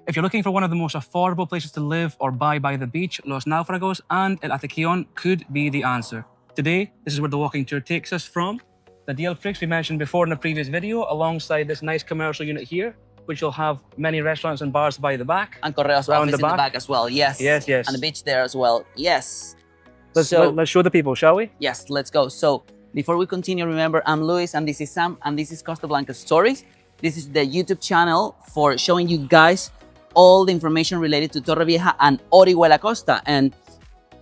If you're looking for one of the most affordable places to live or buy by the beach, Los Náufragos and El Acequion could be the answer. Today, this is where the walking tour takes us from the DL Prix we mentioned before in the previous video, alongside this nice commercial unit here, which will have many restaurants and bars by the back. And Correos office in the back as well, yes. Yes, yes. And the beach there as well, yes. Let's show the people, shall we? Yes, let's go. So, before we continue, remember, I'm Luis, and this is Sam, and this is Costa Blanca Stories. This is the YouTube channel for showing you guys all the information related to Torrevieja and Orihuela Costa. And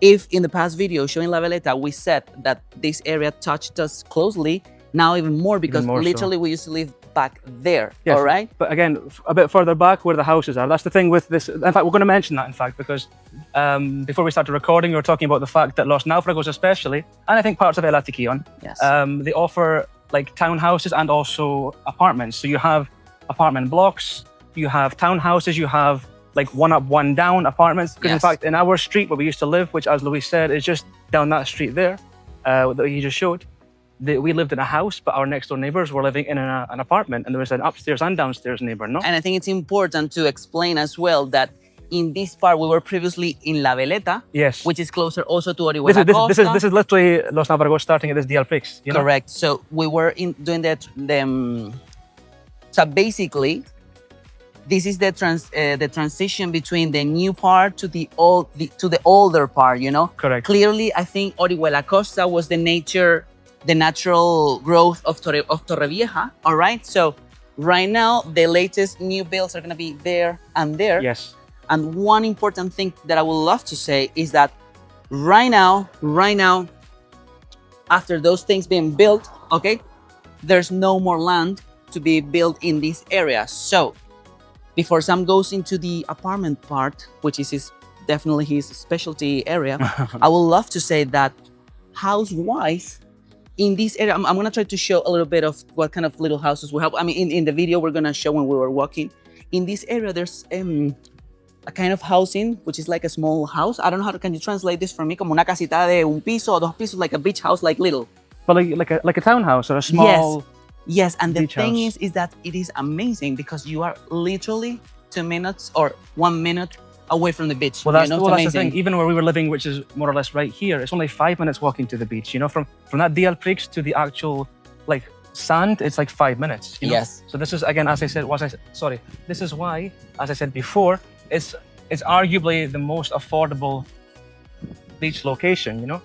if in the past video showing La Veleta, we said that this area touched us closely, now even more, because literally we used to live back there, yes, all right? But again, a bit further back where the houses are. That's the thing with this. In fact, we're going to mention that, in fact, because before we started recording, we were talking about the fact that Los Náufragos especially, and I think parts of El Acequion, yes, they offer like townhouses and also apartments. So you have apartment blocks, you have townhouses, you have like one up, one down apartments. Because in fact, in our street where we used to live, which as Luis said, is just down that street there, that he just showed, we lived in a house, but our next door neighbors were living in an apartment, and there was an upstairs and downstairs neighbor, no? And I think it's important to explain as well that in this part, we were previously in La Veleta, yes, which is closer also to Orihuela Costa. This is literally Los Náufragos starting at this DL Prix, you know? Correct. So we were doing that. So basically, this is the transition between the new part to the older part, you know? Correct. Clearly, I think Orihuela Costa was the natural growth of Torrevieja, all right? So right now, the latest new builds are gonna be there and there. Yes. And one important thing that I would love to say is that right now, after those things being built, okay, there's no more land to be built in this area. So before Sam goes into the apartment part, which is definitely his specialty area, I would love to say that house-wise, in this area, I'm gonna try to show a little bit of what kind of little houses we have. I mean, in the video we're gonna show when we were walking. In this area, there's a kind of housing, which is like a small house. I don't know can you translate this for me? Como una casita de un piso o dos pisos, like a beach house, like little. But like a townhouse or a small. Yes, and the thing house. is that it is amazing because you are literally 2 minutes or 1 minute away from the beach. Well, that's the thing. Even where we were living, which is more or less right here, it's only 5 minutes walking to the beach. You know, from that DL Prix to the actual like sand, it's like 5 minutes. You know? Yes. So this is again, as I said, this is why, as I said before, it's arguably the most affordable beach location. You know.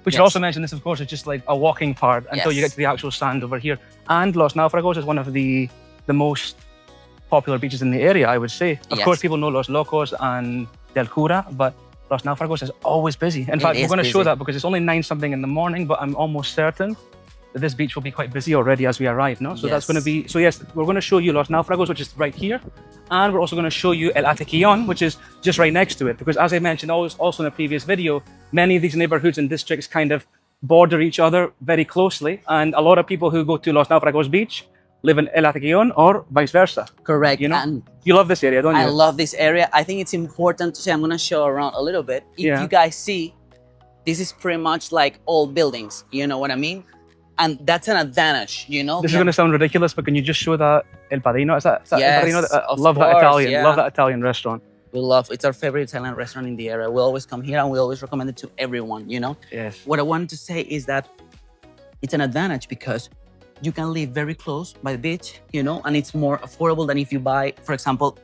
We should also mention this, of course, is just like a walking part until you get to the actual sand over here. And Los Náufragos is one of the most popular beaches in the area, I would say. Of course, people know Los Locos and Del Cura, but Los Náufragos is always busy. In fact, we're going to show that because it's only 9-something in the morning, but I'm almost certain that this beach will be quite busy already as we arrive, no? So that's going to be, so yes, we're going to show you Los Náufragos, which is right here. And we're also going to show you El Acequion, which is just right next to it. Because as I mentioned also in a previous video, many of these neighborhoods and districts kind of border each other very closely. And a lot of people who go to Los Náufragos Beach live in El Acequion or vice versa. Correct. You know, and you love this area, don't you? I love this area. I think it's important to say, I'm going to show around a little bit. If you guys see, this is pretty much like old buildings. You know what I mean? And that's an advantage, you know? This is going to sound ridiculous, but can you just show that El Padrino? Is that yes, El Padrino? Love that Italian. Love that Italian restaurant. It's our favorite Italian restaurant in the area. We always come here and we always recommend it to everyone, you know? Yes. What I wanted to say is that it's an advantage because you can live very close by the beach, you know, and it's more affordable than if you buy, for example,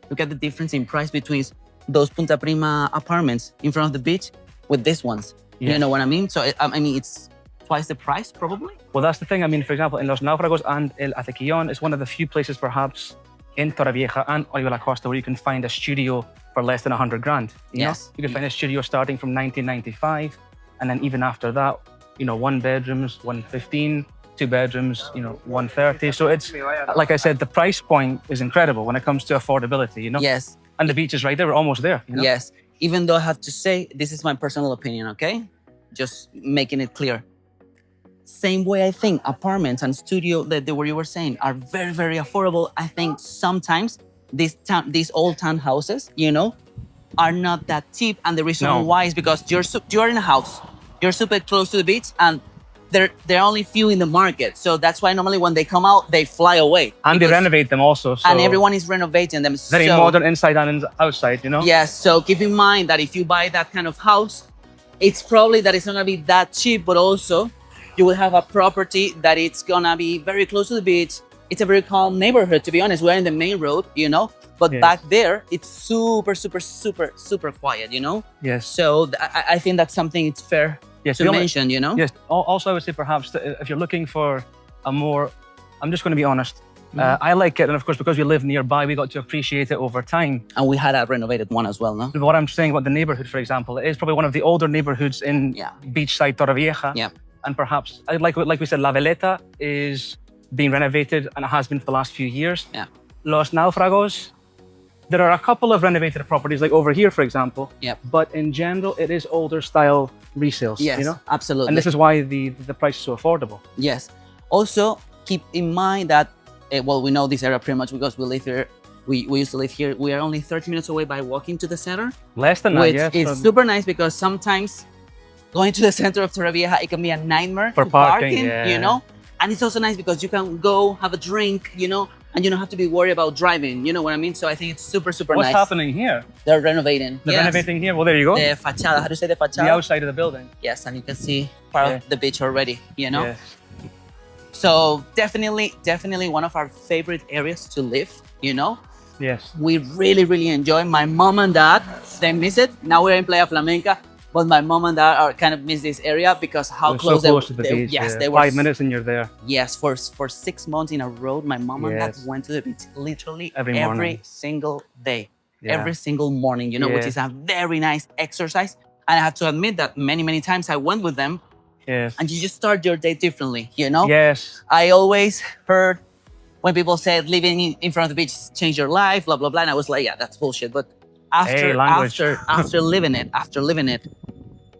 look at the difference in price between those Punta Prima apartments in front of the beach with these ones. Yes. You know what I mean? So, I mean, it's twice the price, probably? Well, that's the thing. I mean, for example, in Los Náufragos and El Acequion, it's one of the few places, perhaps, in Torrevieja and Orihuela Costa where you can find a studio for less than 100 grand. You know? You can find a studio starting from 1995, and then even after that, you know, 1 bedrooms, 115, 2 bedrooms, you know, 130. So it's, like I said, the price point is incredible when it comes to affordability, you know? Yes. And the beach is right there. We're almost there. You know? Yes. Even though I have to say, this is my personal opinion, okay? Just making it clear. Same way I think apartments and studio that where you were saying are very, very affordable. I think sometimes these old townhouses, you know, are not that cheap. And the reason why is because you're in a house, you're super close to the beach, and they're only few in the market, so that's why normally when they come out, they fly away. And they renovate them also. So and everyone is renovating them. very so, modern inside and outside, you know? Yes, so keep in mind that if you buy that kind of house, it's probably that it's not gonna be that cheap, but also you will have a property that it's gonna be very close to the beach. It's a very calm neighborhood, to be honest. We're in the main road, you know, but Yes. back there, it's super, super, super, super quiet, you know? Yes. So I think that's something it's fair Yes, to the only- mention, you know? Yes. Also, I would say perhaps that if you're looking for a more, I'm just going to be honest. I like it, and of course, because we live nearby, we got to appreciate it over time. And we had a renovated one as well, no? But what I'm saying about the neighborhood, for example, it is probably one of the older neighborhoods in Yeah. Beachside, Torrevieja. Yeah. And perhaps, like we said, La Veleta is being renovated, and it has been for the last few years. Yeah. Los Náufragos, there are a couple of renovated properties, like over here, for example. Yep. But in general, it is older style resales. Yes, You know? absolutely. And this is why the price is so affordable. Yes. Also, keep in mind that, well, we know this area pretty much because we live here. We used to live here. We are only 30 minutes away by walking to the center, Less than that, which yes. is from- super nice because sometimes going to the center of Torrevieja, it can be a nightmare For to parking, you yeah. know? And it's also nice because you can go have a drink, you know, and you don't have to be worried about driving, you know what I mean? So I think it's super, super What's nice. happening here? They're renovating. They're Yes. renovating here. Well, there you go. The fachada, how do you say the fachada? The outside of the building. Yes, and you can see part Yeah. of the beach already, you know? Yes. So definitely one of our favorite areas to live, you know? Yes. We really, really enjoy. My mom and dad, they miss it. Now we're in Playa Flamenca, but my mom and dad are kind of miss this area because how We're close, so close to the beach. yes, yeah. they were. 5 minutes and you're there. Yes, for 6 months in a row, my mom and dad Yes. went to the beach literally Every every morning. single day, Yeah. every single morning, you know, which Yes. is a very nice exercise. And I have to admit that many times I went with them Yes. and you just start your day differently, you know? Yes. I always heard when people said living in front of the beach changed your life, blah blah blah, and I was like, yeah, that's bullshit. But Hey, language. after living it,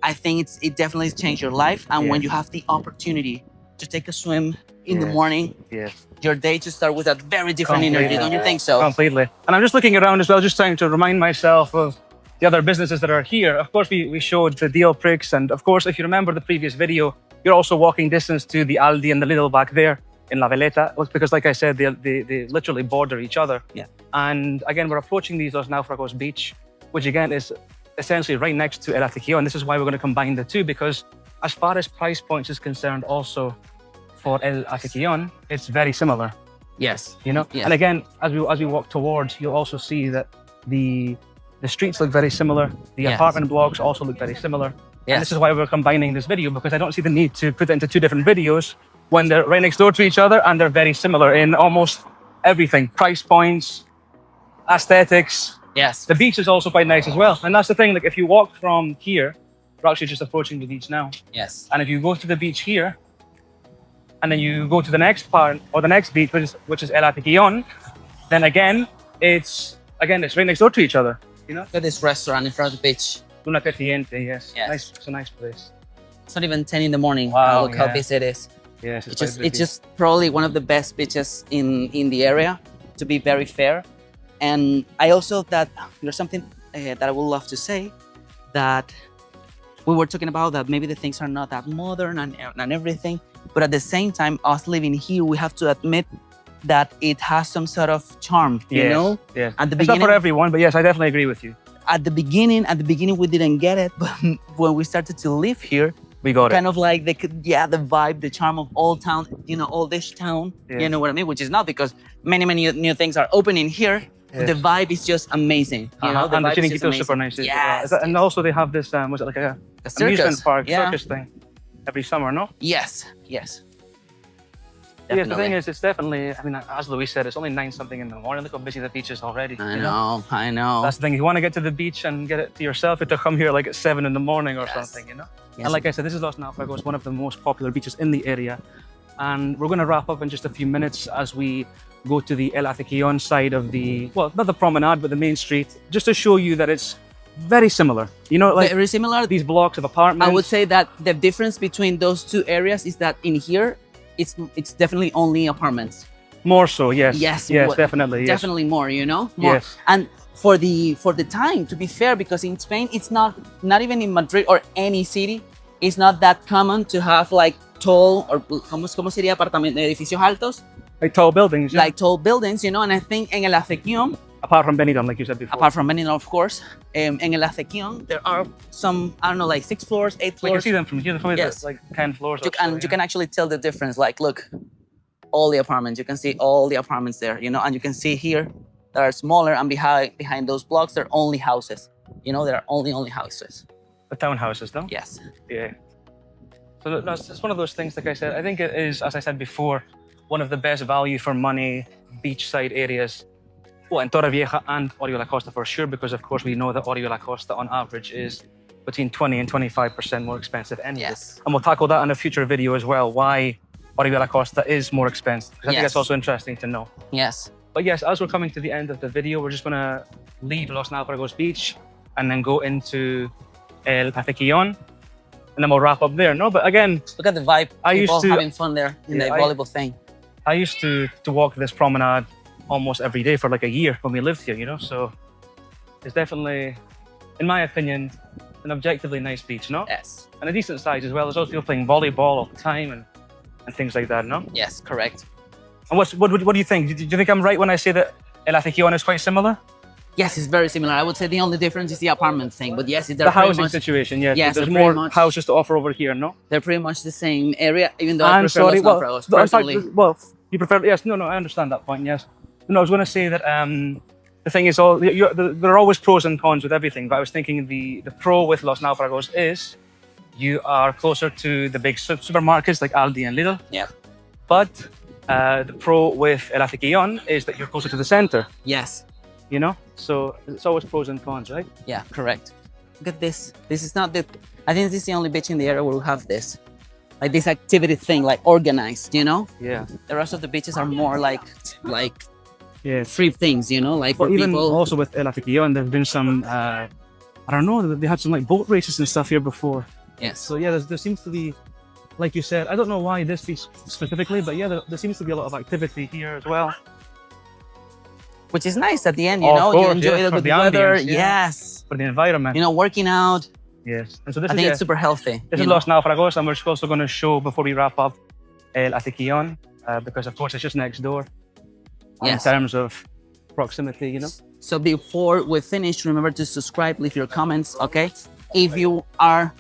I think it definitely changed your life. And when Yes. you have the opportunity to take a swim in the Yes. morning, Yes. your day to start with a very different energy. Completely. Don't you think so? Completely. And I'm just looking around as well, just trying to remind myself of the other businesses that are here. Of course, we showed the deal pricks. And of course, if you remember the previous video, you're also walking distance to the Aldi and the Lidl back there in La Veleta. Because like I said, they literally border each other. Yeah. And again, we're approaching these Los Náufragos Beach, which again is essentially right next to El Acequion. This is why we're going to combine the two, because as far as price points is concerned, also for El Acequion, it's very similar. Yes. You know, Yes. and again, as we walk towards, you'll also see that the streets look very similar. The Yes. apartment blocks also look very similar. Yes. And this is why we're combining this video, because I don't see the need to put it into two different videos when they're right next door to each other and they're very similar in almost everything: price points, aesthetics. Yes. The beach is also quite nice as well. And that's the thing. Like if you walk from here, we're actually just approaching the beach now. Yes. And if you go to the beach here, and then you go to the next part or the next beach, which is El Acequion, then again it's right next door to each other. You know, Look at this restaurant in front of the beach. Una Creciente, yes. Yes. Nice, it's a nice place. It's not even 10 in the morning. Wow, Look how yeah. busy it is. Yes, It's just probably one of the best beaches in the area, to be very fair. And I also that there's something that I would love to say, that we were talking about that maybe the things are not that modern and everything, but at the same time, us living here, we have to admit that it has some sort of charm, you know? Yes. At the It's not for beginning, everyone, but yes, I definitely agree with you. at the beginning we didn't get it, but when we started to live here, We got it. kind of like the vibe, the charm of old town, you know, oldish town, Yes. you know what I mean? Which is not, because many new things are opening here. Yes. The vibe is just amazing. You know, the And the vibe is just Chiringuito is super amazing. nice. Yes. And also they have this, was it like a The amusement circus. park, Yeah. circus thing every summer, no? Yes. Yes, Definitely. the thing is, it's definitely, I mean, as Luis said, it's only 9 something in the morning. Look how busy the beach is already. I you know. That's the thing. If you want to get to the beach and get it to yourself, you have to come here like at 7 in the morning or Yes. something, you know? Yes. And like I said, this is Los Náufragos, one of the most popular beaches in the area. And we're going to wrap up in just a few minutes as we go to the El Acequion side of the, well, not the promenade, but the main street, just to show you that it's very similar. You know, like Very similar. these blocks of apartments. I would say that the difference between those two areas is that in here, it's definitely only apartments. More so, yes. Yes, Yes, what- definitely. Yes. Definitely more, you know? More. Yes. And for the time, to be fair, because in Spain, it's not even in Madrid or any city, it's not that common to have like tall, or ¿cómo sería apartamento? Edificios altos, Like tall buildings, yeah. like tall buildings, you know. And I think en el Acequion, Apart from Benidorm, like you said before. apart from Benidorm, of course, en el Acequion, there are some, I don't know, like 6 floors, 8 We can floors. see them from here. From Yes. like 10 floors. You, or so, and you yeah. can actually tell the difference. Like, look, all the apartments. You can see all the apartments there, you know. And you can see here that are smaller, and behind those blocks, they're only houses. You know, there are only houses. The townhouses, no? Yes. Yeah. So it's one of those things, like I said, I think it is, as I said before, one of the best value for money beachside areas. Well, in Torrevieja and Orihuela Costa for sure, because of course we know that Orihuela Costa on average is between 20 and 25% more expensive anyway. Yes. And we'll tackle that in a future video as well, why Orihuela Costa is more expensive. Because I think Yes. that's also interesting to know. Yes. But yes, as we're coming to the end of the video, we're just gonna leave Los Náufragos Beach and then go into El Acequion, and then we'll wrap up there. No, but again, Look at the vibe. I People used to- having fun there in Yeah, the I- volleyball thing. I used to walk this promenade almost every day for like a year when we lived here, you know? So it's definitely, in my opinion, an objectively nice beach, no? Yes. And a decent size as well. There's also people playing volleyball all the time and things like that, no? Yes, correct. And what do you think? Do you think I'm right when I say that El Acequion is quite similar? Yes, it's very similar. I would say the only difference is the apartment thing, but yes, they're The pretty housing much, situation, yes. Yes, There's they're pretty more much- houses to offer over here, no? they're pretty much the same area, even though I I'm prefer sorry. Los Well, Náufragos, in fact, personally. well, you prefer? Yes. No. I understand that point. Yes. No, I was going to say that the thing is, there are always pros and cons with everything. But I was thinking the pro with Los Náufragos is you are closer to the big supermarkets like Aldi and Lidl. Yeah. But the pro with El Acequion is that you're closer to the center. Yes. You know, so it's always pros and cons, right? Yeah, correct. Look at this. This is not the. I think this is the only beach in the area where we have this, like this activity thing, like organized. You know, Yeah. the rest of the beaches are more like Yes. free things. You know, like for But even people. also with El Acequion, there's been some. I don't know. They had some like boat races and stuff here before. Yes. So yeah, there seems to be, like you said, I don't know why this beach specifically, but yeah, there seems to be a lot of activity here as well. Which is nice at the end. You Of know, course, you enjoy yeah, the for good the weather. ambience, yeah. Yes. For the environment. You know, working out. Yes. And so this I is, think yeah, it's super healthy. this you is know? Los Náufragos, and we're also going to show before we wrap up El Acequion, because of course it's just next door. Yes. In terms of proximity, you know. So before we finish, remember to subscribe, leave your comments, okay? If you are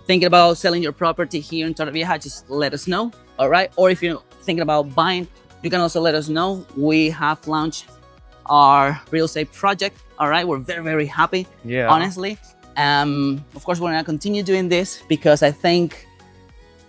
thinking about selling your property here in Torrevieja, just let us know, all right? Or if you're thinking about buying, you can also let us know. We have launched our real estate project, all right? We're very, very happy, Yeah. honestly. Of course, we're gonna continue doing this because I think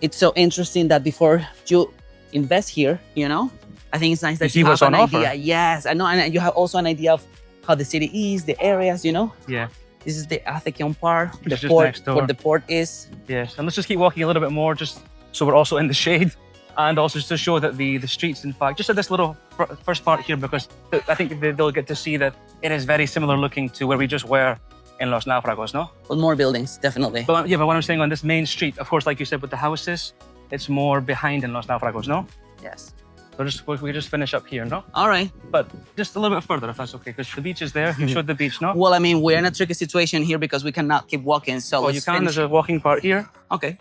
it's so interesting that before you invest here, you know, I think it's nice that see you have what's on an offer. idea. Yes, I know, and you have also an idea of how the city is, the areas, you know. Yeah. This is the Acequion part, Which the is just port, next door. where the port is. Yes. And let's just keep walking a little bit more, just so we're also in the shade, and also just to show that the streets, in fact, just at this little first part here, because I think they'll get to see that it is very similar looking to where we just were in Los Náufragos, no? With more buildings, definitely. But yeah, but what I'm saying on this main street, of course, like you said, with the houses, it's more behind in Los Náufragos, no? Yes. So we just finish up here, no? All right. But just a little bit further, if that's okay, because the beach is there. You showed the beach, no? Well, I mean, we're in a tricky situation here because we cannot keep walking. So Well, you let's can. finish. There's a walking part here. Okay.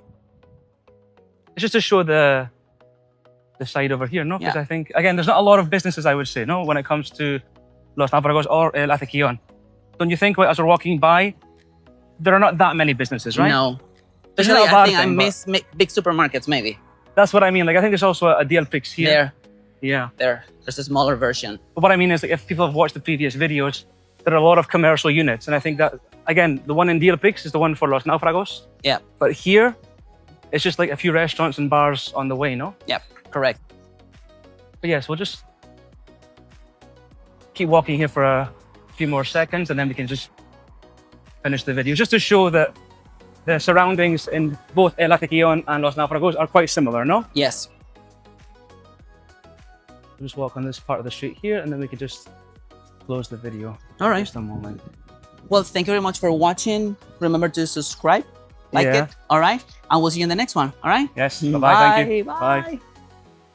It's just to show the side over here, no? Because Yeah. I think, again, there's not a lot of businesses, I would say, no? When it comes to Los Náufragos or El Acequion. Don't you think, as we're walking by, there are not that many businesses, right? No. Which is Especially, not a bad I think I thing, but- miss big supermarkets, maybe. That's what I mean. Like, I think there's also a deal fix here. There. Yeah. There's a smaller version. But what I mean is, like, if people have watched the previous videos, there are a lot of commercial units. And I think that, again, the one in Deal Pix is the one for Los Náufragos. Yeah. But here, it's just like a few restaurants and bars on the way, no? Yep. Correct. But yes, we'll just keep walking here for a few more seconds, and then we can just finish the video. Just to show that the surroundings in both El Acequion and Los Náufragos are quite similar, no? Yes. We'll just walk on this part of the street here, and then we can just close the video. All right. Just a moment. Well, thank you very much for watching. Remember to subscribe, like Yeah. it. All right. And we'll see you in the next one. All right. Yes. Bye-bye. Thank you. Bye.